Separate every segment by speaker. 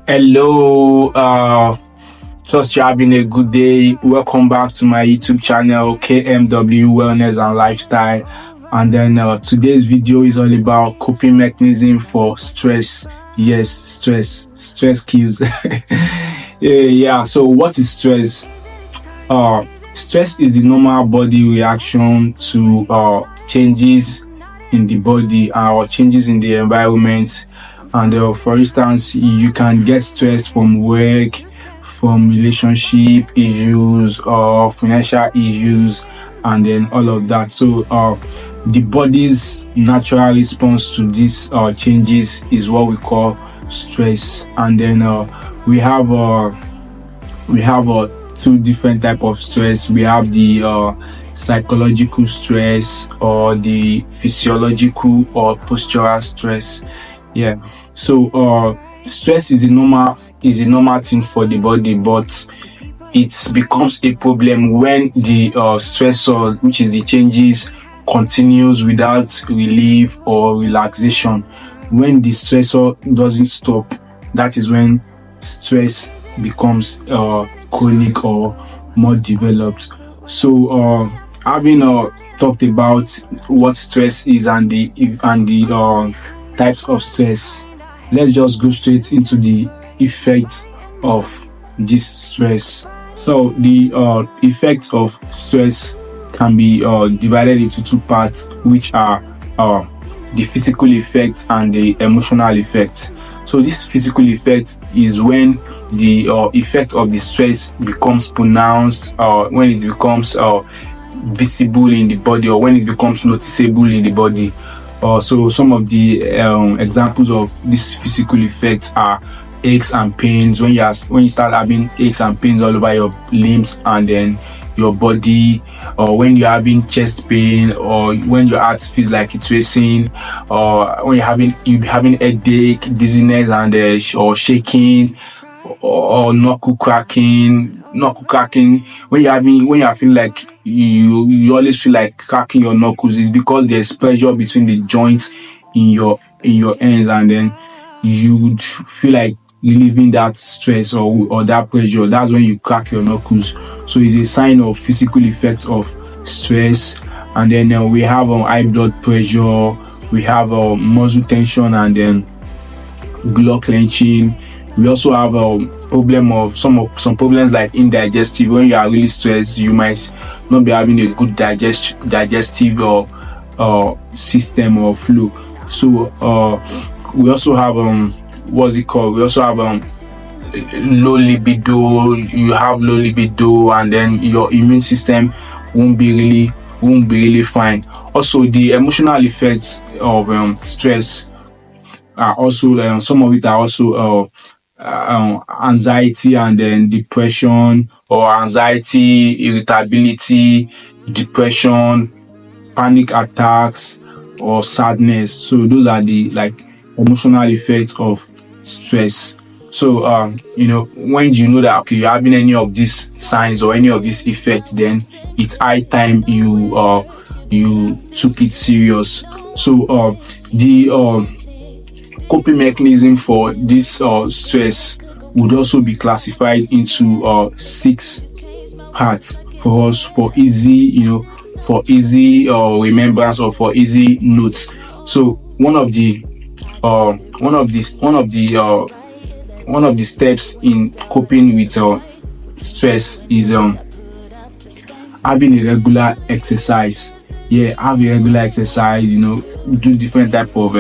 Speaker 1: Hello, trust you're having a good day. Welcome back to my YouTube channel, KMW Wellness and Lifestyle. And then today's video is all about coping mechanism for stress. Yes, stress kills. Yeah. So what is stress? Stress is the normal body reaction to changes in the body or changes in the environment. And for instance, you can get stressed from work, from relationship issues or financial issues, and then all of that. So the body's natural response to these changes is what we call stress. And then we have two different type of stress. We have the psychological stress or the physiological or postural stress. Yeah. So stress is a normal thing for the body, but it becomes a problem when the stressor, which is the changes, continues without relief or relaxation. When the stressor doesn't stop, that is when stress becomes chronic or more developed. So having talked about what stress is and the types of stress, let's just go straight into the effects of this stress. So the effects of stress can be divided into two parts, which are the physical effect and the emotional effect. So this physical effect is when the effect of the stress becomes pronounced, when it becomes visible in the body, or when it becomes noticeable in the body. So some of the examples of these physical effects are aches and pains. When you start having aches and pains all over your limbs and then your body, or when you're having chest pain, or when your heart feels like it's racing, or when you're having headache, dizziness, and or shaking, or knuckle cracking. When you feel like you always feel like cracking your knuckles, is because there's pressure between the joints in your hands, and then you would feel like relieving that stress or that pressure. That's when you crack your knuckles. So it's a sign of physical effect of stress. And then we have high blood pressure, we have muscle tension, and then jaw clenching. We also have a problem of some problems like indigestive. When you are really stressed, you might not be having a good digestive or system or flow. So we also have what's it called? We also have low libido. You have low libido, and then your immune system won't be really fine. Also, the emotional effects of stress are also some of it are also anxiety, and then depression, or anxiety, irritability, depression, panic attacks, or sadness. So those are the emotional effects of stress. So when you know that okay, you're having any of these signs or any of these effects, then it's high time you took it serious. So the coping mechanism for this stress would also be classified into 6 parts for us, for easy remembrance, or for easy notes. So one of the steps in coping with stress is having a regular exercise. Have a regular exercise. Do different type of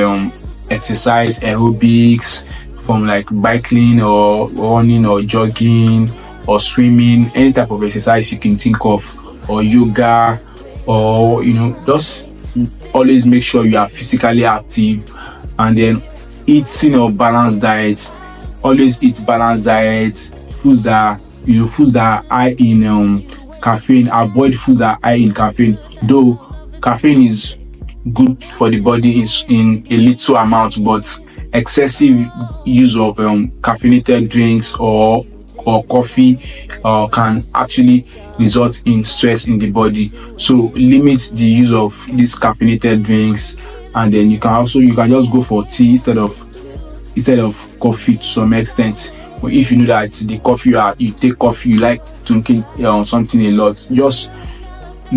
Speaker 1: exercise, aerobics, from like biking or running or jogging or swimming, any type of exercise you can think of, or yoga, or just always make sure you are physically active. And then eating a balanced diet. Always eat balanced diets. Foods that are high in caffeine. Avoid foods that are high in caffeine, though caffeine is good for the body in a little amount, but excessive use of caffeinated drinks or coffee can actually result in stress in the body. So limit the use of these caffeinated drinks, and then you can just go for tea instead of coffee to some extent. But if you know that the coffee you take coffee, you like drinking something a lot, just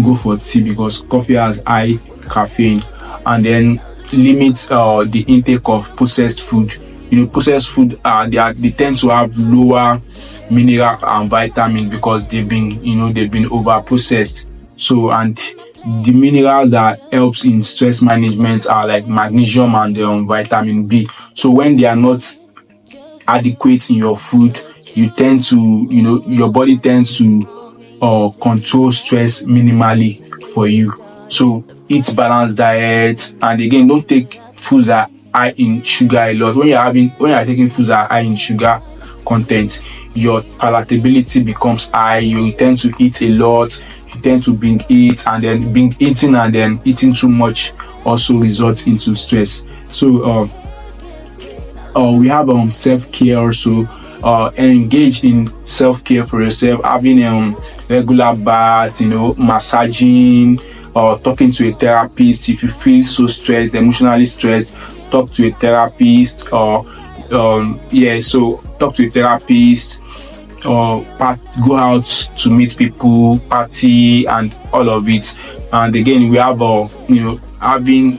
Speaker 1: go for tea because coffee has high caffeine. And then limit the intake of processed food. Processed food they tend to have lower mineral and vitamin because they've been over processed. So, and the minerals that helps in stress management are like magnesium and vitamin B. So when they are not adequate in your food, you tend to your body tends to control stress minimally for you. So eat balanced diet, and again, don't take foods that are high in sugar a lot. When you're taking foods that are high in sugar content, your palatability becomes high. You tend to eat a lot, you tend to binge eat, and then binge eating and then eating too much also results into stress. So we have self-care also. Engage in self-care for yourself, having regular bath, massaging, or talking to a therapist. If you feel so stressed, emotionally stressed, talk to a therapist. Or so talk to a therapist, or go out to meet people, party, and all of it. And again, we have having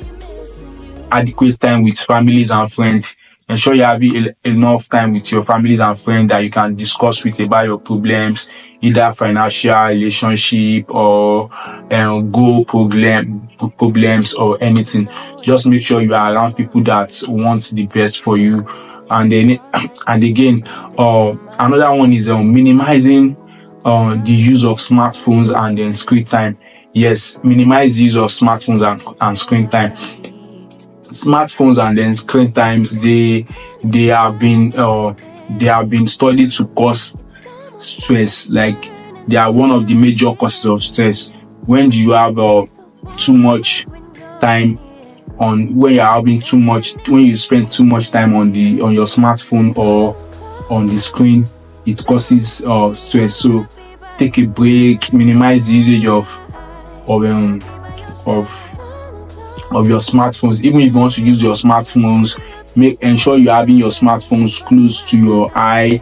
Speaker 1: adequate time with families and friends. Ensure you have enough time with your families and friends that you can discuss with about your problems, either financial, relationship, or goal problems or anything. Just make sure you are around people that want the best for you. And then and again, another one is minimizing the use of smartphones and then screen time. Yes, minimize the use of smartphones and screen time. Smartphones and then screen times, they have been studied to cause stress. Like, they are one of the major causes of stress. When you have too much time when you're having too much when you spend too much time on your smartphone or on the screen, it causes stress. So take a break, minimize the usage of um of of your smartphones. Even if you want to use your smartphones, ensure you're having your smartphones close to your eye.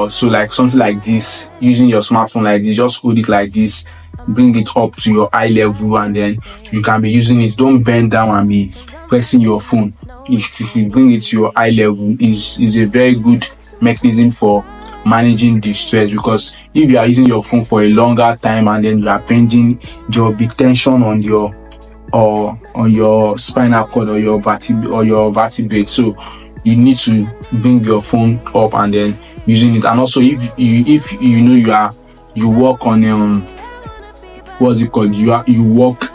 Speaker 1: So like something like this, using your smartphone like this, just hold it like this, bring it up to your eye level, and then you can be using it. Don't bend down and be pressing your phone. If you bring it to your eye level, is a very good mechanism for managing the stress. Because if you are using your phone for a longer time and then you are bending, there will be tension on your spinal cord or your vertebrae. So you need to bring your phone up and then using it. And also, if you work on what's it called, you work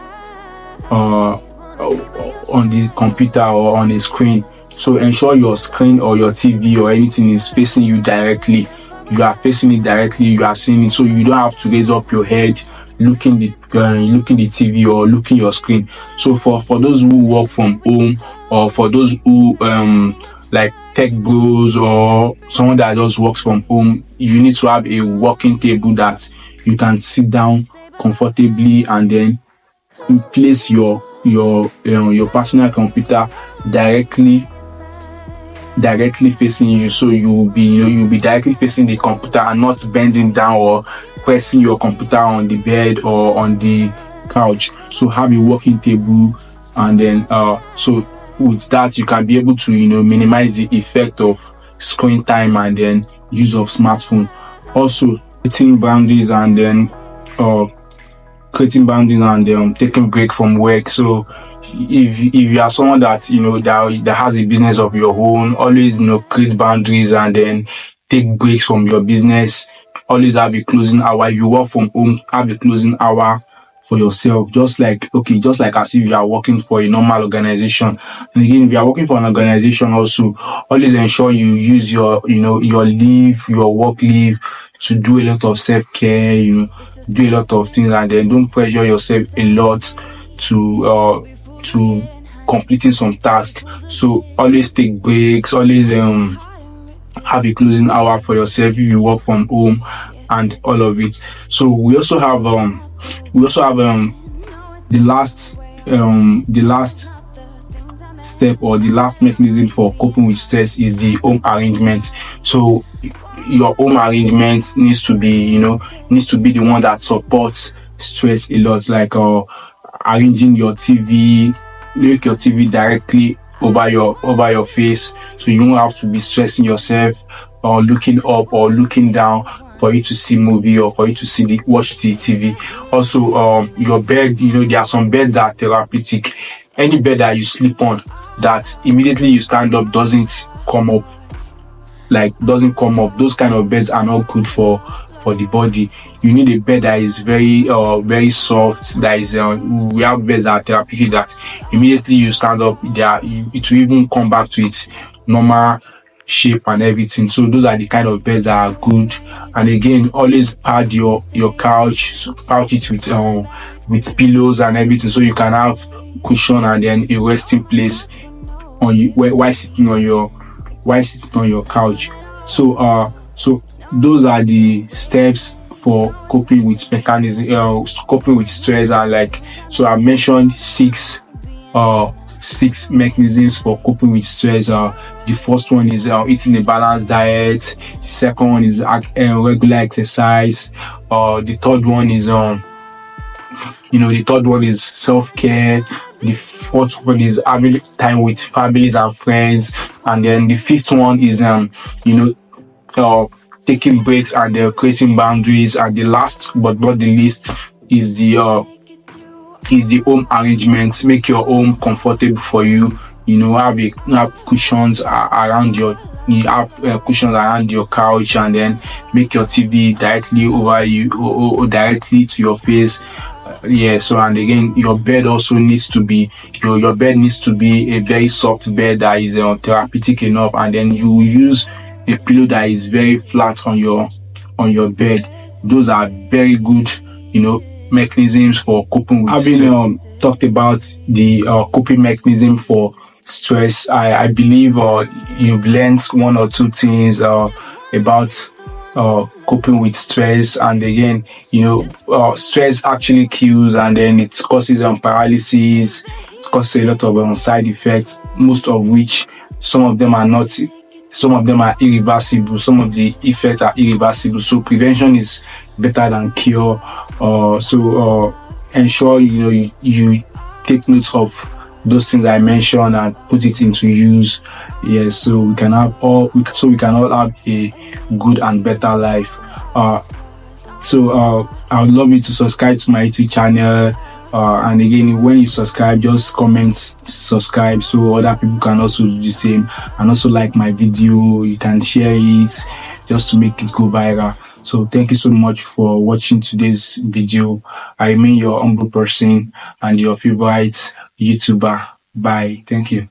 Speaker 1: on the computer or on a screen, so ensure your screen or your TV or anything is facing you directly. You are facing it directly, you are seeing it, so you don't have to raise up your head looking the TV or looking your screen. So for those who work from home, or for those who like tech bros or someone that just works from home, you need to have a working table that you can sit down comfortably, and then place your personal computer directly facing you. So you'll be directly facing the computer and not bending down or pressing your computer on the bed or on the couch. So have a working table, and then so with that you can be able to minimize the effect of screen time and then use of smartphone. Also, setting boundaries and then creating boundaries and taking break from work. So if you are someone that that has a business of your own, always create boundaries and then take breaks from your business. Always have a closing hour. You work from home, have a closing hour for yourself, just like as if you are working for a normal organization. And again, if you are working for an organization, also always ensure you use your your leave, your work leave, to do a lot of self-care, do a lot of things, and then don't pressure yourself a lot to completing some tasks. So always take breaks, always have a closing hour for yourself if you work from home, and all of it. So we also have the last step or the last mechanism for coping with stress is the home arrangement. So your home arrangement needs to be, needs to be the one that supports stress a lot, like arranging your TV, make your TV directly over your face, so you don't have to be stressing yourself or looking up or looking down for you to see movie or for you to watch the TV. Also, your bed, there are some beds that are therapeutic. Any bed that you sleep on that immediately you stand up come up doesn't come up, those kind of beds are not good for the body. You need a bed that is very soft, that is we have beds that are therapeutic, that immediately you stand up, it will even come back to its normal shape and everything. So those are the kind of beds that are good. And again, always pad your couch, so couch it with pillows and everything, so you can have cushion and then a resting place on you while sitting on your couch. So those are the steps for coping with stress. And like, so I mentioned six mechanisms for coping with stress. The first one is eating a balanced diet. The second one is regular exercise. The third one is self-care. The fourth one is having time with families and friends. And then the fifth one is taking breaks and creating boundaries. And the last but not the least is the home arrangements. Make your home comfortable for you. Have cushions around cushions around your couch, and then make your TV directly over you, or directly to your face. Yeah. So, and again, your bed also needs to be your bed needs to be a very soft bed that is therapeutic enough, and then you use a pillow that is very flat on your bed. Those are very good, mechanisms for coping with stress. Having talked about the coping mechanism for stress, I believe you've learned one or two things about coping with stress. And again, stress actually kills, and then it causes paralysis. It causes a lot of side effects, most of which some of them are not. Some of them are irreversible. Some of the effects are irreversible. So prevention is better than cure. So ensure you take note of those things I mentioned and put it into use. Yes, so we can all have a good and better life. So I would love you to subscribe to my YouTube channel. And again, when you subscribe, just comment subscribe so other people can also do the same, and also like my video. You can share it just to make it go viral. So thank you so much for watching today's video. I remain your humble person and your favorite YouTuber. Bye. Thank you.